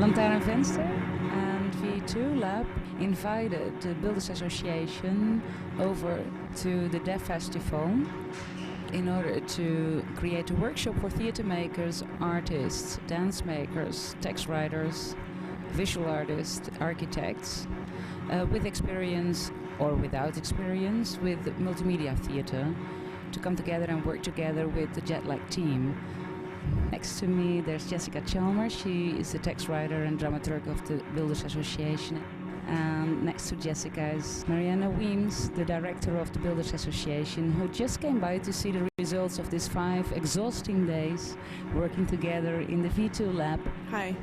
Lantaarnvenster and V2 Lab invited the Builders Association over to the Deaf Festival in order to create a workshop for theatre makers, artists, dance makers, text writers, visual artists, architects, with experience or without experience with multimedia theatre, to come together and work together with the Jetlag team. Next to me there's Jessica Chalmers. She is the text writer and dramaturg of the Builders Association. And next to Jessica is Mariana Weems, the director of the Builders Association, who just came by to see the results of these 5 exhausting days working together in the V2 Lab. Hi.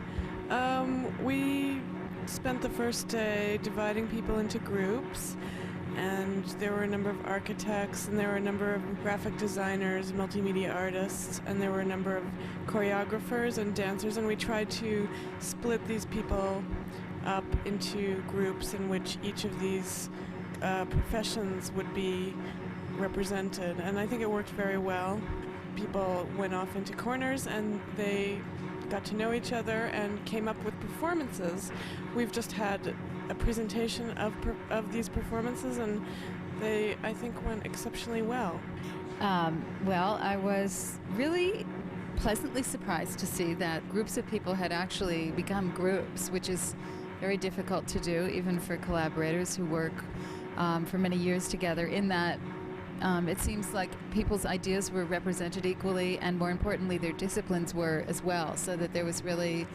We spent the first day dividing people into groups, and there were a number of architects, and there were a number of graphic designers, multimedia artists, and there were a number of choreographers and dancers, and we tried to split these people up into groups in which each of these professions would be represented, and I think it worked very well. People went off into corners and they got to know each other and came up with performances. We've just had a presentation of these performances, and they, I think, went exceptionally well. Well, I was really pleasantly surprised to see that groups of people had actually become groups, which is very difficult to do, even for collaborators who work for many years together, in that it seems like people's ideas were represented equally, and more importantly their disciplines were as well, so that there was really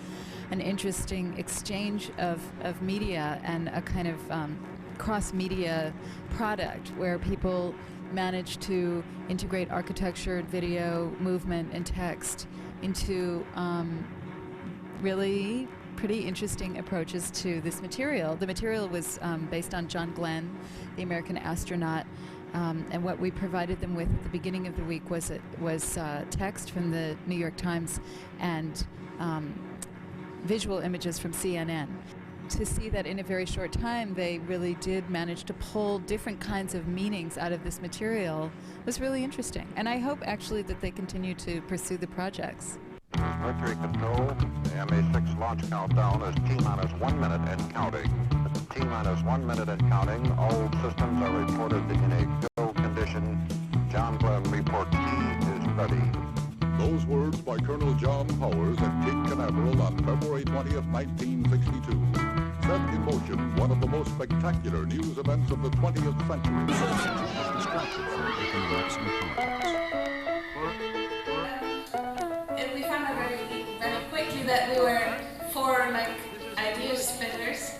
an interesting exchange of media and a kind of cross-media product where people managed to integrate architecture, video, movement, and text into really pretty interesting approaches to this material. The material was based on John Glenn, the American astronaut, and what we provided them with at the beginning of the week was text from the New York Times and visual images from CNN. To see that in a very short time they really did manage to pull different kinds of meanings out of this material was really interesting. And I hope actually that they continue to pursue the projects. Mercury Control, the MA6 launch countdown is T-minus 1 minute and counting. T-minus 1 minute and counting. All systems are reported in a go condition. John Glenn report T is ready. Those words by Colonel John Powers at Cape Canaveral on February 20th, 1962, set in motion one of the most spectacular news events of the 20th century. And we found out very quickly that we were 4 idea splitters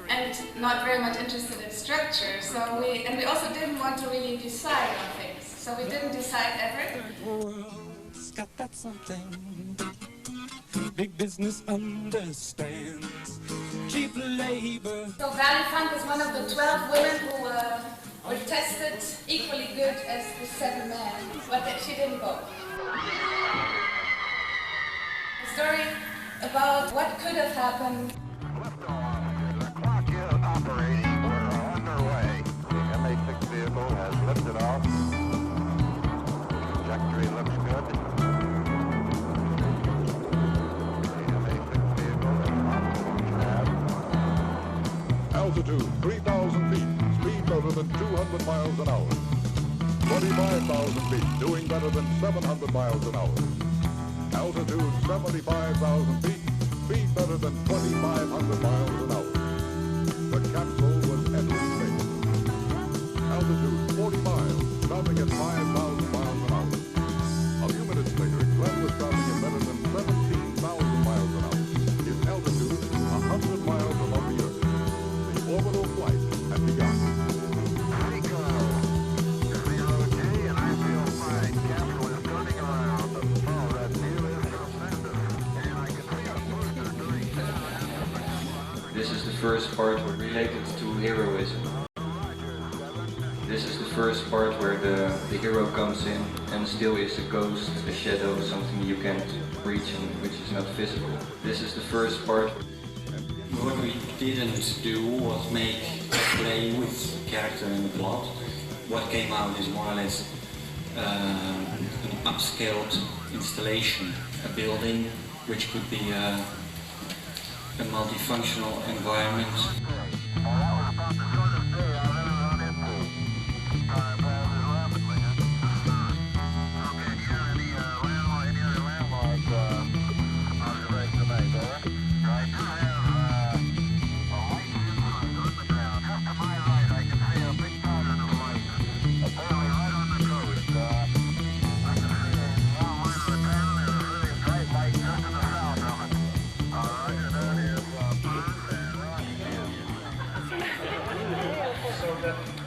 and not very much interested in structure. So we also didn't want to really decide on things. So we didn't decide ever. Got that something big business understands. Cheap labor. So Valley Funk is one of the 12 women who were tested equally good as the 7 men, but she didn't go. A story about what could have happened. The clock is operating. We're underway. The MA6 vehicle has lifted off. Trajectory looks good. Altitude 3,000 feet, speed better than 200 miles an hour. 25,000 feet, doing better than 700 miles an hour. Altitude 75,000 feet, speed better than 2,500 miles an hour. The capsule was entering space. Altitude 40 miles, stopping at 5,000 miles an hour. A few minutes later, Glenn was stopping at better than 17,000 miles an hour. His altitude 100 miles above the Earth. Orbital flight had begun. Rico, 0G, and I feel fine. Capsule is turning around. Oh, that view is tremendous. And I can see a booster doing This is the first part related to heroism. This is the first part where the hero comes in and still is a ghost, a shadow, something you can't reach and which is not visible. This is the first part. What we didn't do was make a play with character and the plot. What came out is more or less an upscaled installation, a building which could be a multifunctional environment.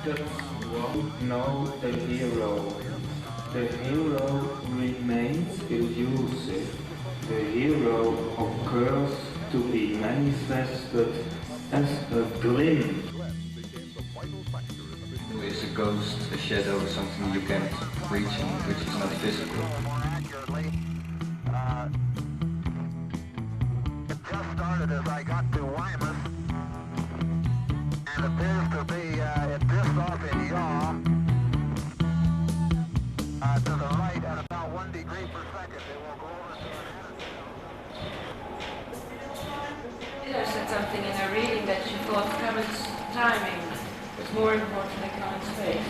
Just won't know the hero. The hero remains elusive. The hero occurs to be manifested as a glimpse. Who is a ghost, a shadow, something you can't reach and which is not physical. It just started as I got to Weymouth, and appears to be, it drifts off in yaw, to the right at about 1 degree per second. It will go over to an Miller said something in her reading that she thought Clement's timing was more important than Clement's face.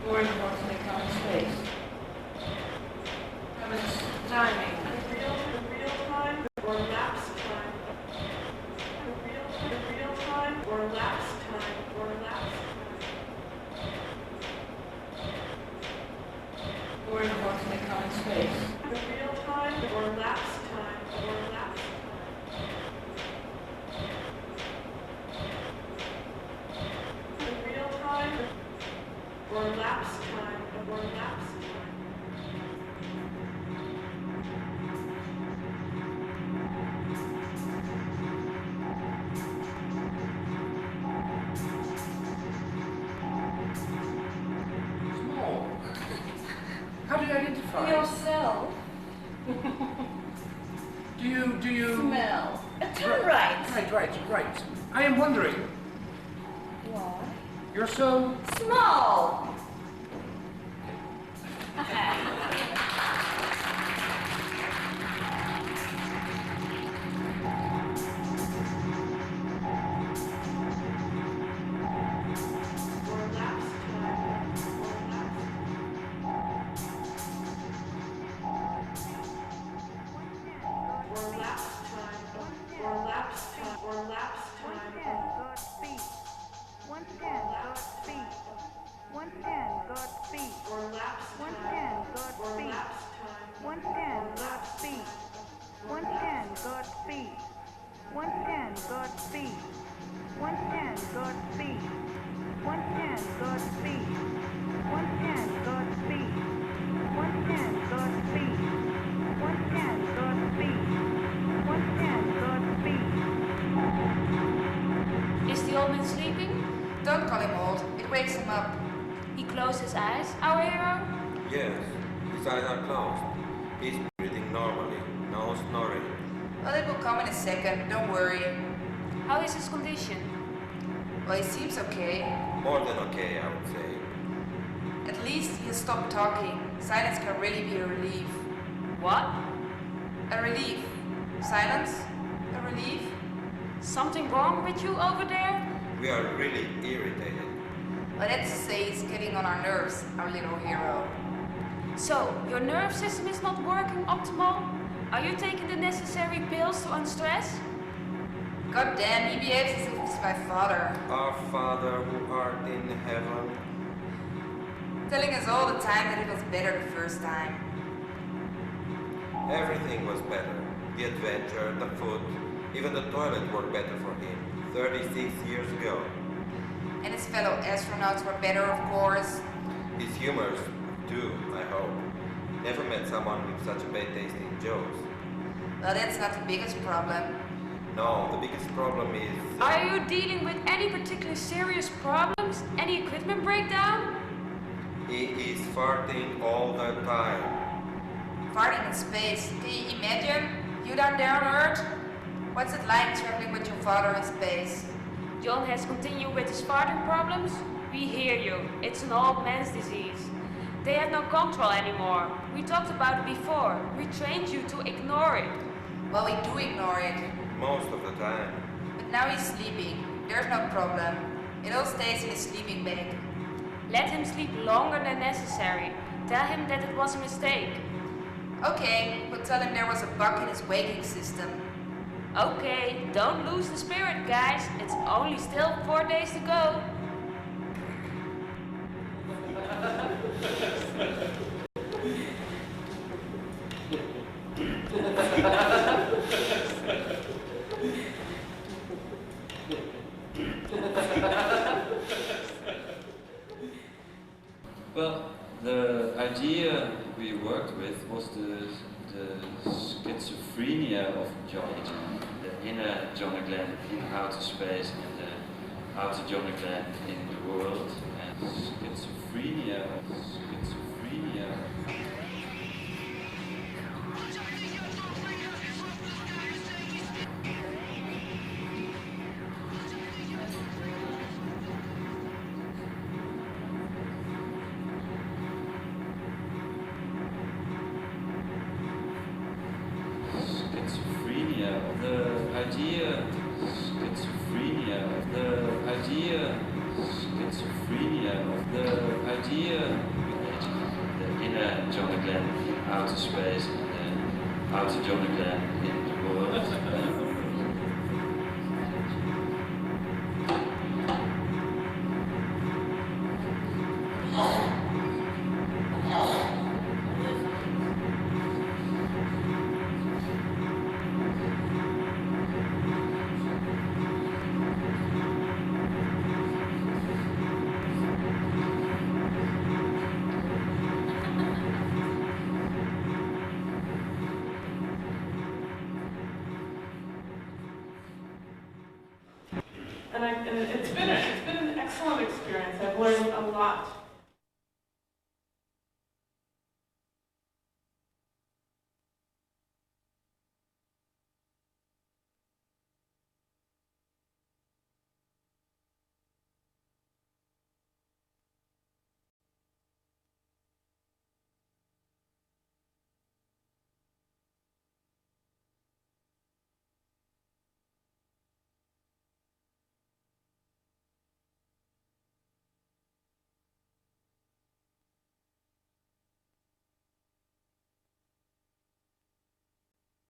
More important than Clement's face. Clement's timing. Real time or lapse time? Real time or lapse time or lapse More important than Clement's face. real time or lapse time or lapse real time or lapse time or lapse time. Small. How do you identify? Yourself. Do you... Smell. Turn right. Right. I am wondering. Why? You're so... Small. Or lapse time or lapse or lapse time or lapse time or lapse time. Once again, Godspeed. Once again, Godspeed. Or lapse Once time again, or Godspeed. lapse time. Once again, Godspeed. Once again, Godspeed. Once again, Godspeed. Once again, Godspeed. Once again, Godspeed. Once again, Godspeed. Once again, Godspeed. Once again, Godspeed. Once again, Godspeed. Is the old man sleeping? Don't call him old, it wakes him up. He closed his eyes, our hero? Yes, his eyes are closed. He's breathing normally, no snoring. Well, it will come in a second, don't worry. How is his condition? Well, he seems okay. More than okay, I would say. At least he has stopped talking. Silence can really be a relief. What? A relief. Silence? A relief? Something wrong with you over there? We are really irritated. Well, that's to say he's getting on our nerves, our little hero. So, your nerve system is not working optimal? Are you taking the necessary pills to unstress? God damn, he behaves as if he's my father. Our Father who art in heaven. Telling us all the time that it was better the first time. Everything was better. The adventure, the food, even the toilet were better for him 36 years ago. And his fellow astronauts were better, of course. His humors, too, I hope. Never met someone with such bad tasting jokes. Well, that's not the biggest problem. No, the biggest problem is... Are you dealing with any particularly serious problems? Any equipment breakdown? He is farting all the time. Farting in space. Can you imagine? You down there on Earth? What's it like traveling with your father in space? John has continued with his farting problems? We hear you. It's an old man's disease. They have no control anymore. We talked about it before. We trained you to ignore it. Well, we do ignore it. Most of the time. But now he's sleeping. There's no problem. It all stays in his sleeping bag. Let him sleep longer than necessary. Tell him that it was a mistake. Okay, we'll tell him there was a bug in his waking system. Okay, don't lose the spirit, guys. It's only still 4 days to go. Well, the idea we worked with was the schizophrenia of Johnny Glenn, the inner Johnny Glenn in outer space and the outer Johnny Glenn in the world, and schizophrenia. The inner Johnny Glenn in outer space and the outer Johnny Glenn in the world. And it's been an excellent experience. I've learned a lot